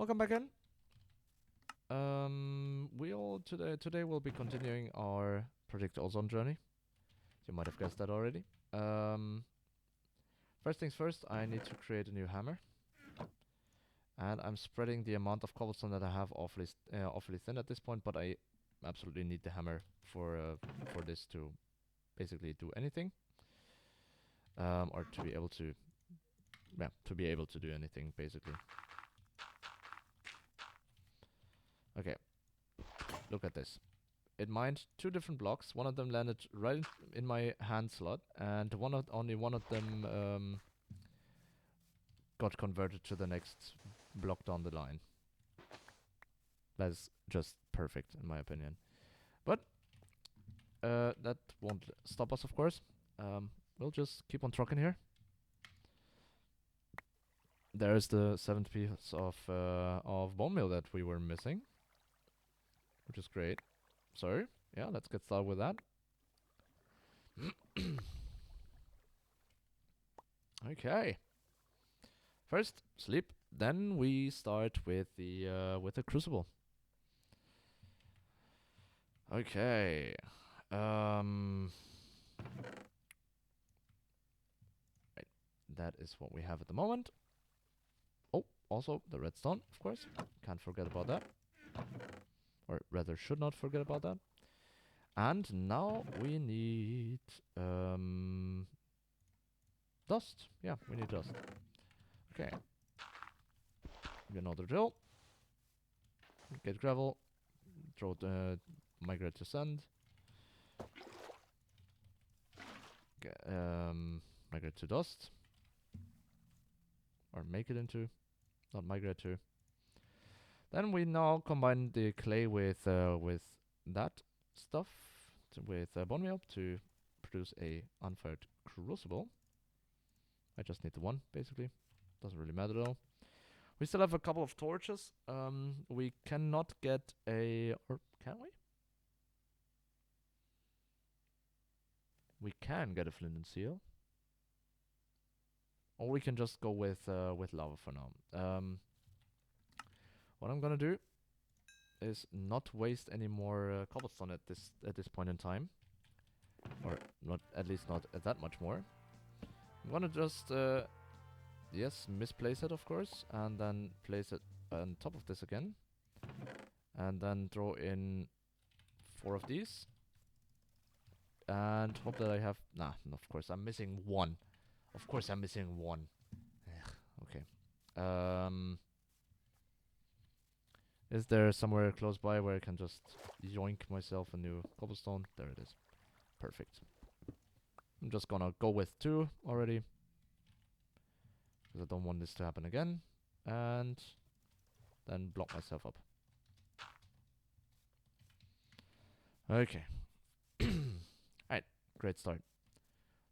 Welcome back in. Today we'll be continuing our Project Ozone journey. You might have guessed that already. First things first, I need to create a new hammer, and I'm spreading the amount of cobblestone that I have awfully thin at this point. But I absolutely need the hammer for this to basically do anything, or to be able to, do anything basically. Okay, look at this. It mined 2 different blocks. One of them landed right in my hand slot, and only one of them got converted to the next block down the line. That's just perfect, in my opinion. But that won't stop us, of course. We'll just keep on trucking here. There's the 7th piece of bone meal that we were missing, which is great. So, yeah, let's get started with that. Okay. First, sleep. Then we start with the crucible. Okay. Right. That is what we have at the moment. Oh, also the redstone, of course. Can't forget about that. Or rather, should not forget about that. And now we need dust. Yeah, we need dust. Okay. You know the drill. Get gravel. Throw the migrate to sand. Migrate to dust. Or make it into, not migrate to. Then we now combine the clay with that stuff, with bone meal to produce a unfired crucible. I just need the one, basically. Doesn't really matter though. We still have a couple of torches. We cannot get a... Or can we? We can get a flint and steel. Or we can just go with lava for now. What I'm gonna do is not waste any more cobblestone at this point in time. Or not, at least not that much more. I'm gonna just... yes, misplace it, of course, and then place it on top of this again. And then throw in 4 of these. And hope that I have... Nah, of course, I'm missing 1. Of course I'm missing 1. Ugh, okay. Is there somewhere close by where I can just yoink myself a new cobblestone? There it is. Perfect. I'm just gonna go with 2 already, because I don't want this to happen again. And then block myself up. Okay. Alright, great start.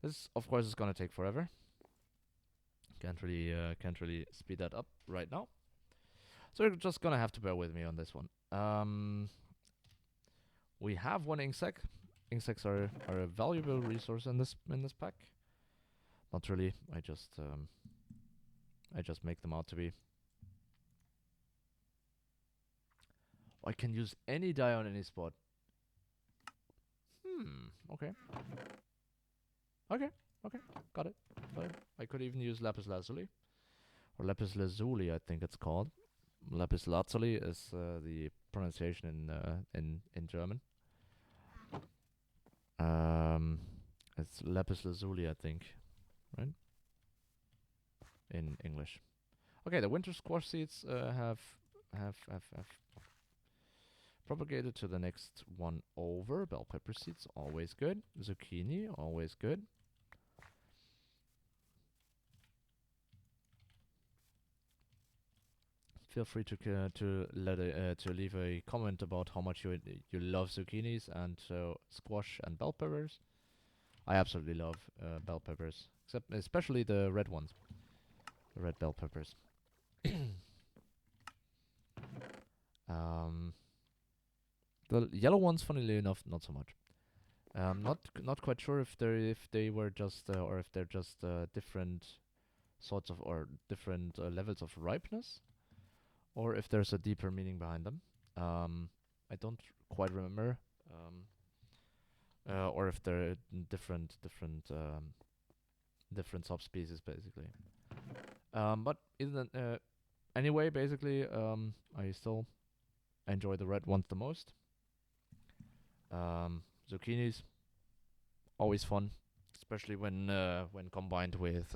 This, of course, is gonna take forever. Can't really speed that up right now. So you're just gonna have to bear with me on this one. We have 1 ink sac. Ink sacs are a valuable resource in this pack. Not really. I just make them out to be. I can use any dye on any spot. Okay. Okay. Got it. I could even use lapis lazuli. Or lapis lazuli, I think it's called. Lapis lazuli is the pronunciation in German. It's lapis lazuli, I think, right? In English. Okay, the winter squash seeds have propagated to the next one over. Bell pepper seeds, always good. Zucchini, always good. Feel free to leave a comment about how much you love zucchinis and squash and bell peppers. I absolutely love bell peppers, especially the red ones, the red bell peppers. The yellow ones, funnily enough, not so much. Not quite sure if they were just or if they're just different sorts of or different levels of ripeness, or if there's a deeper meaning behind them. I don't quite remember. Or if they're different subspecies basically. But anyway, basically, I still enjoy the red ones the most. Zucchinis, always fun, especially when combined with,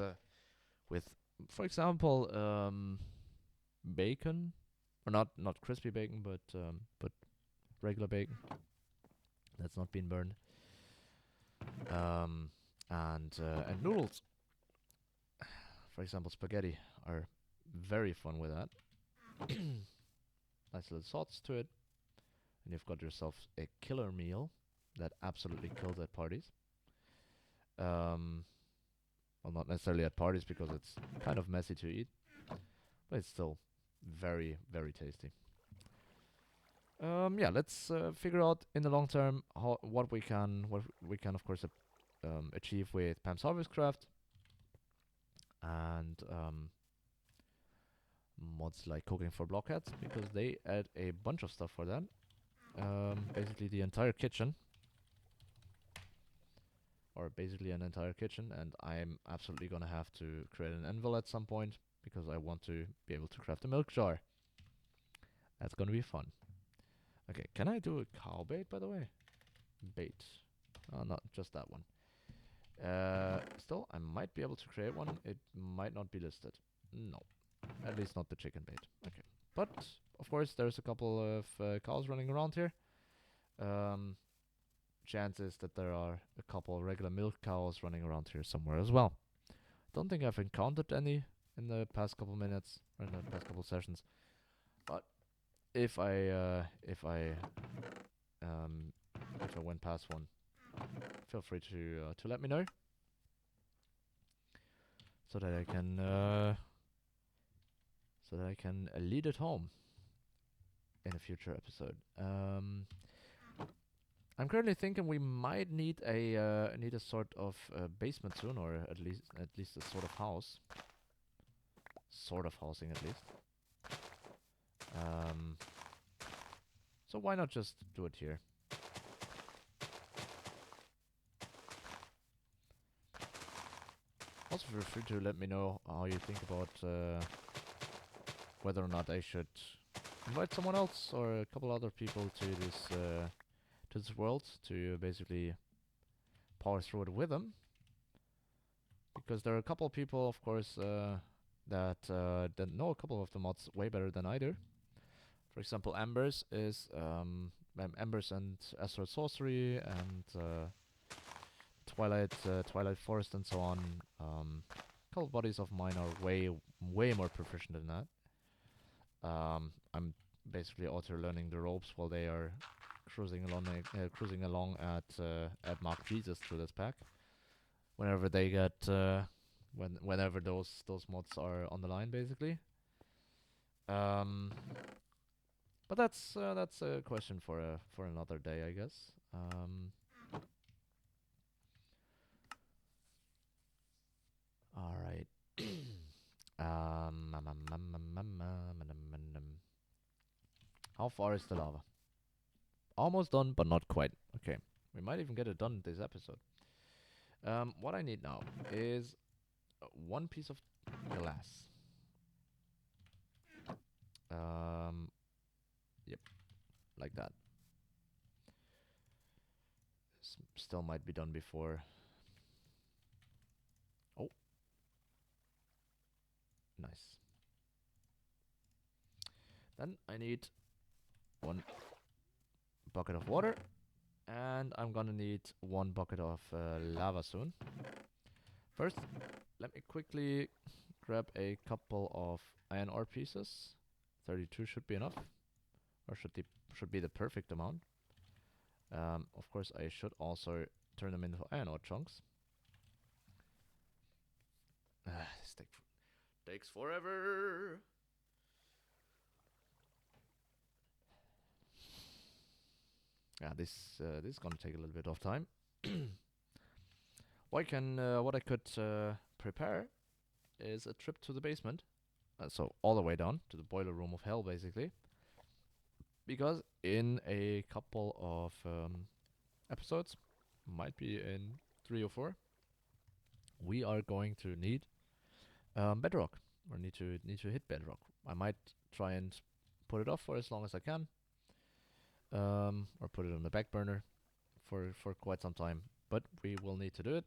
for example, bacon, or not crispy bacon, but regular bacon that's not been burned. And noodles, for example, spaghetti are very fun with that. Nice little sauce to it, and you've got yourself a killer meal that absolutely kills at parties. Um, well, not necessarily at parties because it's kind of messy to eat, but it's still very, very tasty. Yeah, let's figure out in the long term what we can of course achieve with Pam's Harvestcraft and mods like cooking for blockheads, because they add a bunch of stuff for that. Basically the entire kitchen, or basically an entire kitchen, and I'm absolutely gonna have to create an anvil at some point because I want to be able to craft a milk jar. That's gonna be fun. Okay, can I do a cow bait, by the way? Bait. Oh, not just that one. Still, I might be able to create one. It might not be listed. No, at least not the chicken bait. Okay, but of course there's a couple of cows running around here. Um, Chances that there are a couple of regular milk cows running around here somewhere as well. Don't think I've encountered any in the past couple minutes or in the past couple sessions. But if I went past one, feel free to let me know so that I can lead it home in a future episode. I'm currently thinking we might need a sort of basement soon, or at least a sort of house, sort of housing at least. So why not just do it here? Also feel free to let me know how you think about whether or not I should invite someone else or a couple other people to this world to basically power through it with them. Because there are a couple of people, of course, that know a couple of the mods way better than I do. For example, Embers and Astral Sorcery and Twilight Forest and so on. A couple buddies of mine are way more proficient than that. I'm basically auto learning the ropes while they are cruising along at Mark Jesus through this pack. Whenever they get whenever those mods are on the line, basically. But that's a question for another day, I guess. All right. How far is the lava? Almost done, but not quite. Okay, we might even get it done this episode. What I need now is one piece of glass. Yep, like that. Still might be done before. Oh, nice. Then I need one bucket of water, and I'm gonna need one bucket of lava soon. First, let me quickly grab a couple of iron ore pieces. 32 should be enough, or should be the perfect amount. Of course, I should also turn them into iron ore chunks. This takes forever. Yeah, this is gonna take a little bit of time. What I could prepare is a trip to the basement. So all the way down to the boiler room of hell, basically. Because in a couple of episodes, might be in 3 or 4, we are going to need bedrock, or need to hit bedrock. I might try and put it off for as long as I can, or put it on the back burner for quite some time. But we will need to do it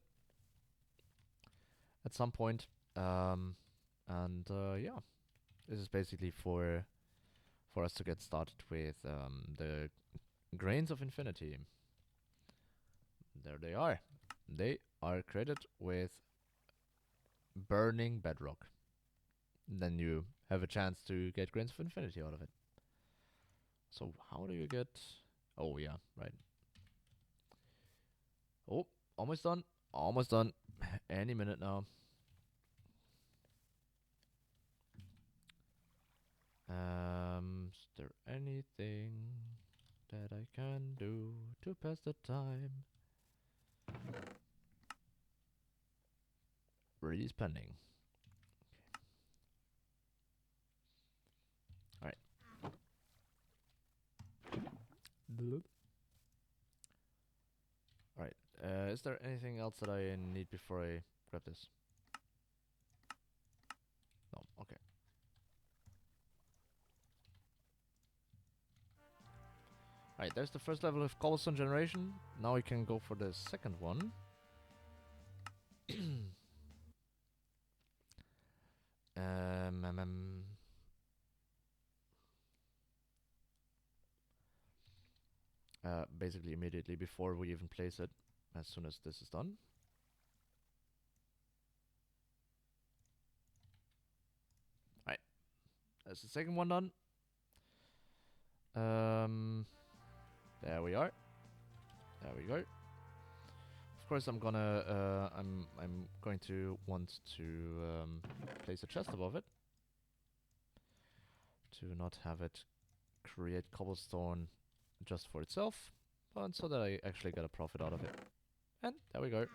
at some point. Yeah, this is basically for us to get started with the grains of infinity. There they are. They are created with burning bedrock. Then you have a chance to get grains of infinity out of it. So how do you get... Oh yeah, right. Oh, almost done. Almost done. Any minute now. Is there anything that I can do to pass the time? Release pending. Alright. Alright. Is there anything else that I need before I grab this? No, okay. Alright, there's the first level of cobblestone generation. Now we can go for the second one. Basically immediately before we even place it, as soon as this is done. Alright, that's the second one done. There we are. There we go. Of course, I'm going to want to place a chest above it to not have it create cobblestone just for itself, but so that I actually get a profit out of it. And there we go.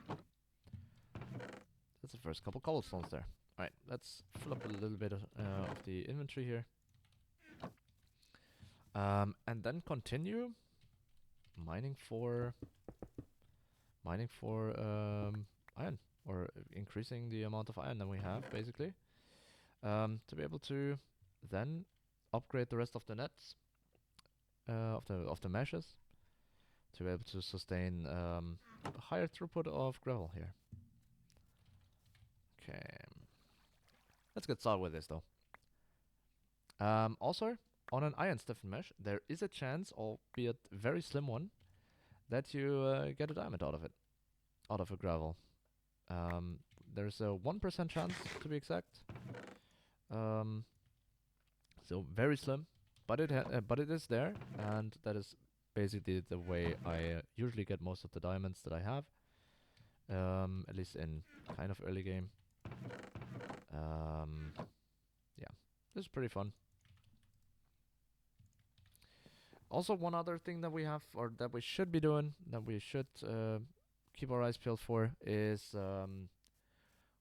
That's the first couple cobblestones there. Alright, let's fill up a little bit of the inventory here. And then continue mining for iron, or increasing the amount of iron that we have, basically, to be able to then upgrade the rest of the nets, of the meshes, to be able to sustain a higher throughput of gravel here. Okay, let's get started with this though. Also, on an iron stiffened mesh, there is a chance, albeit very slim one, that you get a diamond out of it, out of a gravel. There's a 1% chance, to be exact. So very slim, but it is there, and that is basically the way I usually get most of the diamonds that I have. At least in kind of early game. Yeah, this is pretty fun. Also, one other thing that we have, or that we should be doing, that we should keep our eyes peeled for, is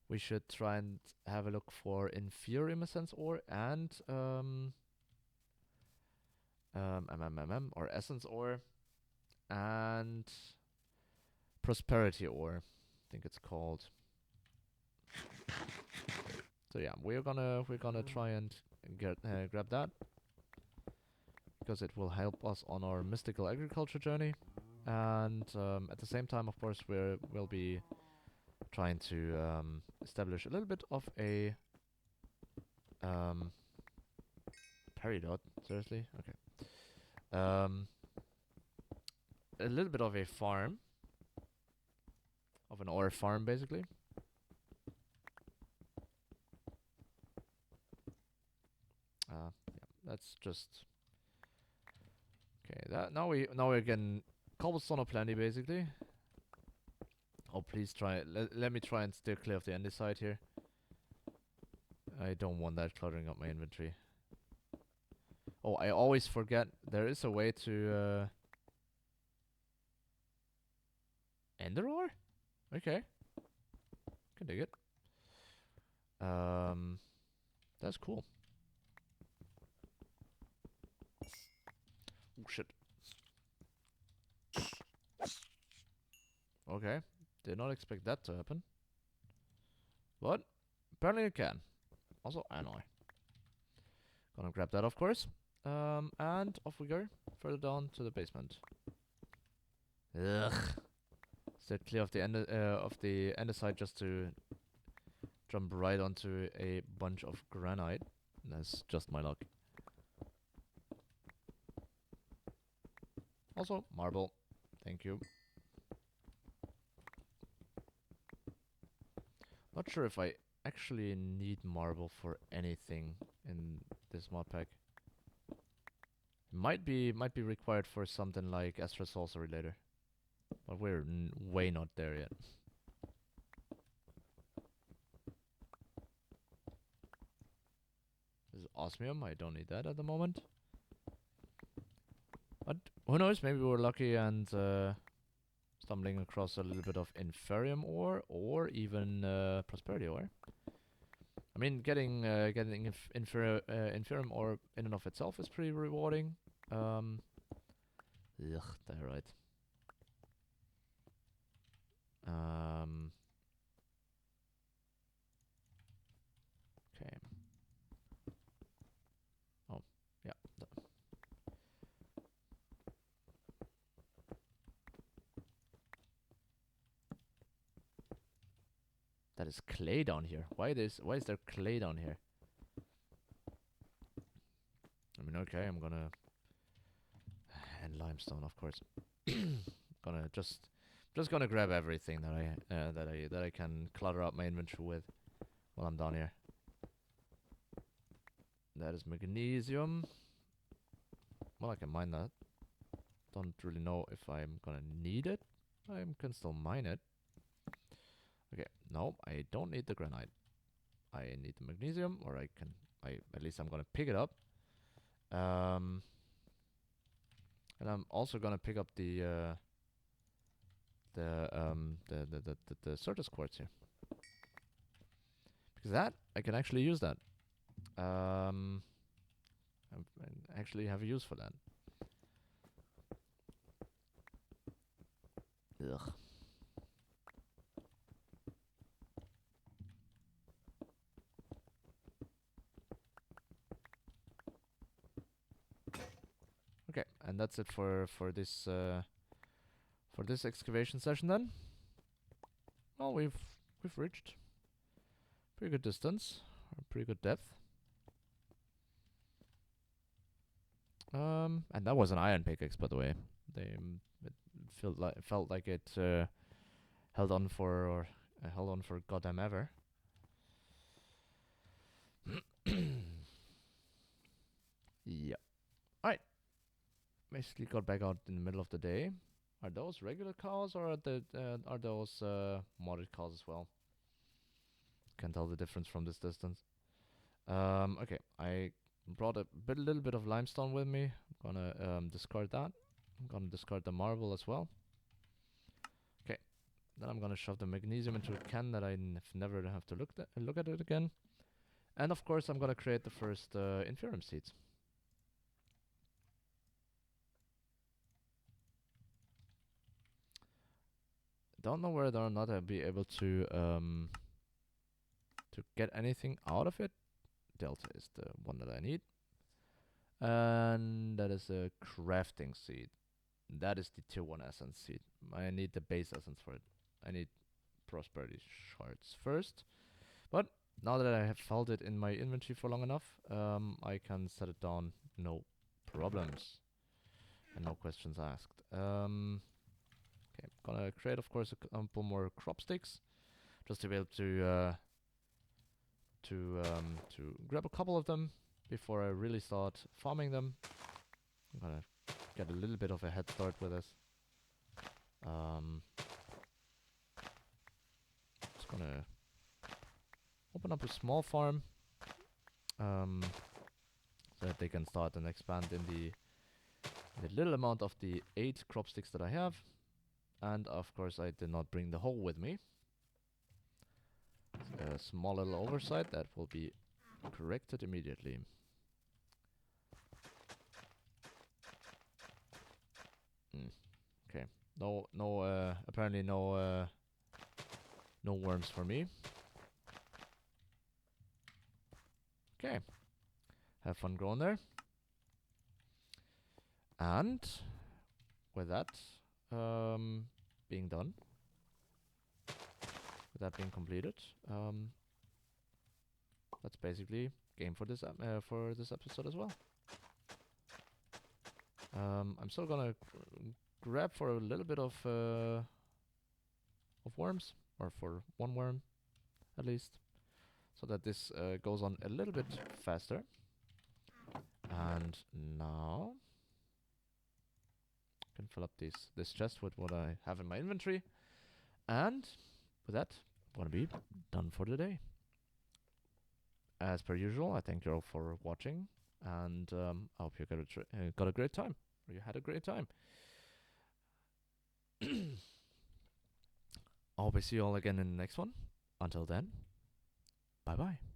we should try and have a look for inferior essence ore and or essence ore and prosperity ore, I think it's called. So yeah, we're gonna try and grab that, because it will help us on our mystical agriculture journey, and at the same time, of course, we'll be trying to establish a little bit of a peridot. Seriously, okay. A little bit of a farm, of an ore farm, basically. Yeah, that's just okay. That now we're getting cobblestone aplenty, basically. Oh, please try. Let me try and steer clear of the andesite here. I don't want that cluttering up my inventory. Oh, I always forget there is a way to ender ore? Okay. Can dig it. That's cool. Oh shit. Okay. Did not expect that to happen. But apparently it can. Also annoy. Gonna grab that, of course. And off we go. Further down to the basement. Ugh. Stayed clear of the andesite just to jump right onto a bunch of granite. That's just my luck. Also, marble. Thank you. Not sure if I actually need marble for anything in this mod pack. Might be required for something like Astra Sorcery later. But we're way not there yet. This is osmium. I don't need that at the moment. But who knows? Maybe we're lucky and stumbling across a little bit of inferium ore or even prosperity ore. I mean, getting inferium ore in and of itself is pretty rewarding. Right. Okay. Oh, yeah. That is clay down here. Why is there clay down here? I mean, okay, I'm gonna and limestone, of course. Gonna just gonna grab everything that I can clutter up my inventory with while I'm down here. That is magnesium. Well, I can mine that. Don't really know if I'm gonna need it. I can still mine it. Okay, no, I don't need the granite. I need the magnesium, or at least I'm gonna pick it up. And I'm also gonna pick up the Certus quartz here, because that I can actually use that. I actually have a use for that. Ugh. Okay, and that's it for this excavation session then. Well, we've reached pretty good distance, or pretty good depth. And that was an iron pickaxe, by the way. It felt like it held on for goddamn ever. Yeah. Alright. Basically got back out in the middle of the day. Are those regular cows or are those modded cows as well? Can't tell the difference from this distance. Okay, I brought a little bit of limestone with me. I'm gonna discard that. I'm gonna discard the marble as well. Okay, then I'm gonna shove the magnesium into a can that I never have to look at it again. And of course, I'm gonna create the first inferium seeds. Don't know whether or not I'll be able to get anything out of it. Delta is the one that I need. And that is a crafting seed. That is the tier 1 essence seed. I need the base essence for it. I need prosperity shards first. But now that I have held it in my inventory for long enough, I can set it down, no problems. And no questions asked. Okay, I'm gonna create, of course, a couple more crop sticks. Just to be able to grab a couple of them before I really start farming them. I'm gonna get a little bit of a head start with this. Just gonna open up a small farm, so that they can start and expand in the little amount of the 8 crop sticks that I have. And of course I did not bring the hoe with me. A small little oversight that will be corrected immediately. Okay. Apparently no worms for me. Okay. Have fun growing there. And with that being done, with that being completed, that's basically game for this episode as well. I'm still gonna grab for a little bit of worms, or for one worm at least, so that this goes on a little bit faster. And now I can fill up this chest with what I have in my inventory, and with that, I'm gonna be done for the day. As per usual, I thank you all for watching, and I hope you got a great time, or you had a great time. I hope I see you all again in the next one. Until then, bye bye.